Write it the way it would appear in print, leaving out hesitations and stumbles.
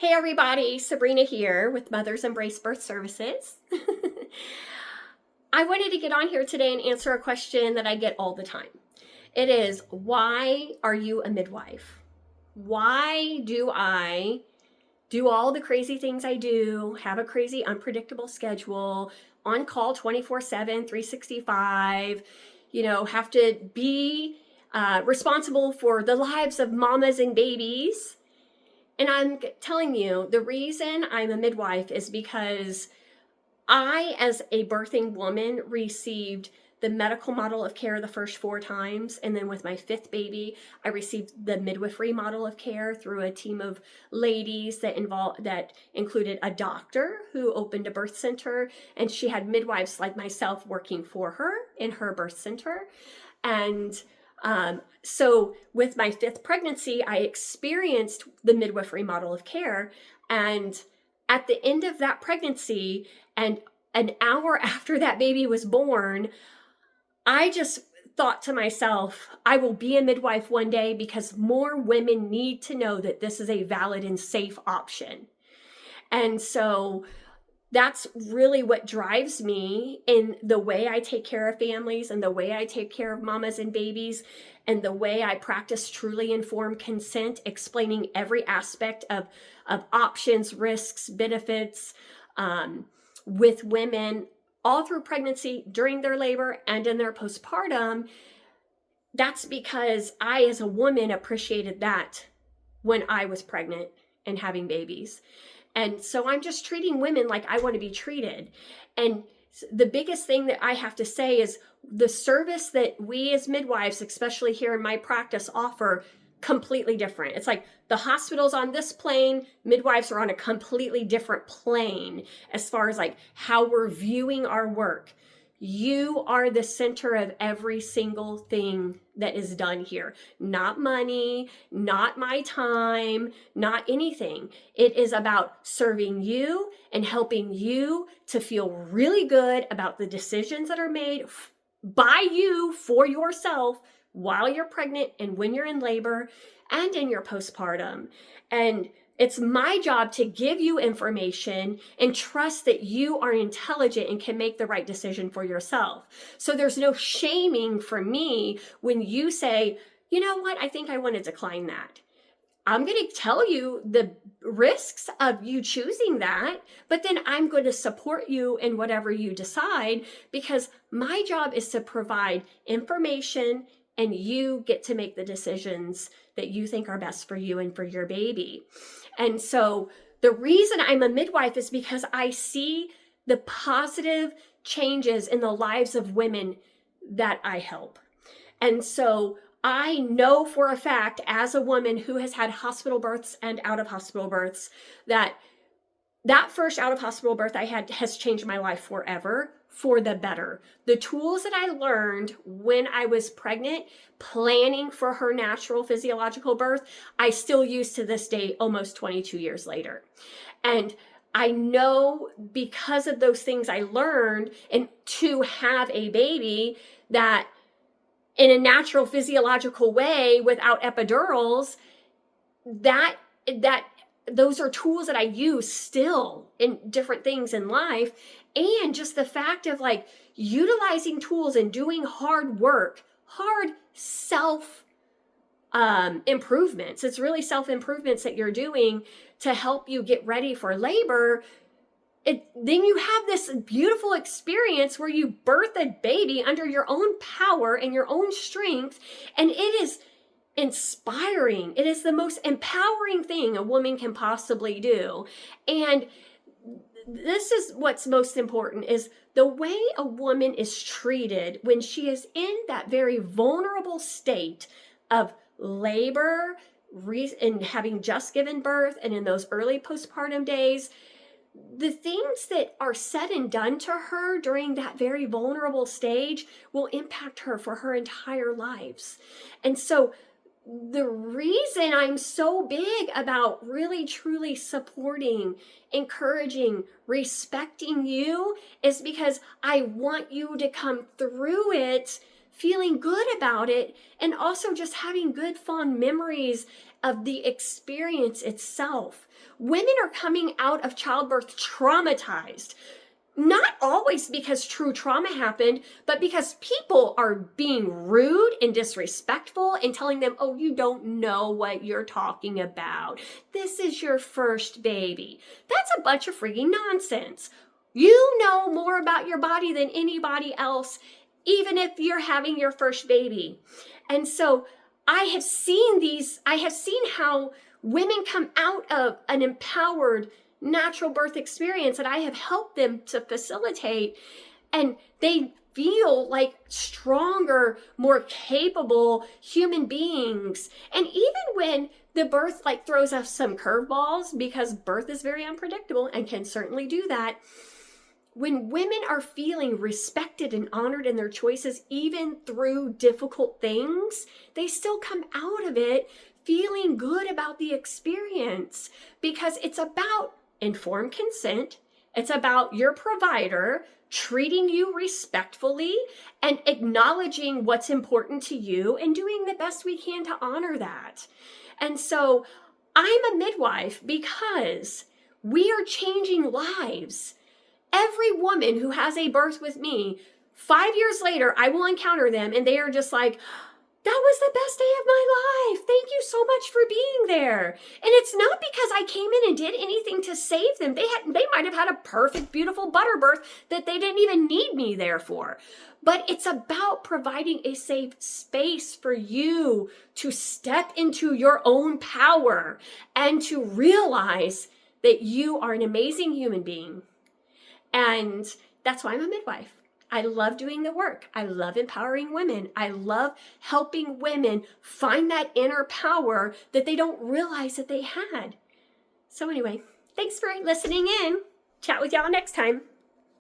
Hey everybody, Sabrina here with Mother's Embrace Birth Services. I wanted to get on here today and answer a question that I get all the time. It is, why are you a midwife? Why do I do all the crazy things I do, have a crazy unpredictable schedule, on call 24/7, 365, have to be responsible for the lives of mamas and babies? And I'm telling you, the reason I'm a midwife is because I, as a birthing woman, received the medical model of care the first 4 times. And then with my 5th baby, I received the midwifery model of care through a team of ladies that included a doctor who opened a birth center. And she had midwives like myself working for her in her birth center. And so with my 5th pregnancy, I experienced the midwifery model of care. And at the end of that pregnancy and an hour after that baby was born, I just thought to myself, I will be a midwife one day because more women need to know that this is a valid and safe option. And so that's really what drives me in the way I take care of families and the way I take care of mamas and babies and the way I practice truly informed consent, explaining every aspect of options, risks, benefits with women all through pregnancy, during their labor, and in their postpartum. That's because I, as a woman, appreciated that when I was pregnant and having babies. And so I'm just treating women like I want to be treated. And the biggest thing that I have to say is the service that we as midwives, especially here in my practice, offer completely different. It's like the hospital's on this plane, midwives are on a completely different plane as far as like how we're viewing our work. You are the center of every single thing that is done here. Not money, not my time, not anything. It is about serving you and helping you to feel really good about the decisions that are made by you for yourself while you're pregnant and when you're in labor and in your postpartum. And it's my job to give you information and trust that you are intelligent and can make the right decision for yourself. So there's no shaming for me when you say, you know what, I think I want to decline that. I'm going to tell you the risks of you choosing that, but then I'm going to support you in whatever you decide because my job is to provide information and you get to make the decisions that you think are best for you and for your baby. And so the reason I'm a midwife is because I see the positive changes in the lives of women that I help. And so I know for a fact, as a woman who has had hospital births and out of hospital births, that first out of hospital birth I had has changed my life forever, for the better. The tools that I learned when I was pregnant, planning for her natural physiological birth, I still use to this day, almost 22 years later. And I know because of those things I learned, and to have a baby that in a natural physiological way without epidurals, that those are tools that I use still in different things in life. And just the fact of like utilizing tools and doing hard work, hard self improvements. It's really self improvements that you're doing to help you get ready for labor. Then you have this beautiful experience where you birth a baby under your own power and your own strength. And it is inspiring. It is the most empowering thing a woman can possibly do. And this is what's most important, is the way a woman is treated when she is in that very vulnerable state of labor and having just given birth and in those early postpartum days. The things that are said and done to her during that very vulnerable stage will impact her for her entire lives. And so the reason I'm so big about really truly supporting, encouraging, respecting you is because I want you to come through it feeling good about it and also just having good, fond memories of the experience itself. Women are coming out of childbirth traumatized. Not always because true trauma happened, but because people are being rude and disrespectful and telling them, oh, you don't know what you're talking about. This is your first baby. That's a bunch of freaking nonsense. You know more about your body than anybody else, even if you're having your first baby. And so I have seen how women come out of an empowered natural birth experience that I have helped them to facilitate, and they feel like stronger, more capable human beings. And even when the birth like throws us some curveballs, because birth is very unpredictable and can certainly do that, when women are feeling respected and honored in their choices, even through difficult things, they still come out of it feeling good about the experience, because it's about informed consent. It's about your provider treating you respectfully and acknowledging what's important to you and doing the best we can to honor that. And so I'm a midwife because we are changing lives. Every woman who has a birth with me, 5 years later, I will encounter them and they are just like, that was the best day of my life. Thank you so much for being there. And it's not because I came in and did anything to save them. They might have had a perfect, beautiful butter birth that they didn't even need me there for. But it's about providing a safe space for you to step into your own power and to realize that you are an amazing human being. And that's why I'm a midwife. I love doing the work. I love empowering women. I love helping women find that inner power that they don't realize that they had. So anyway, thanks for listening in. Chat with y'all next time.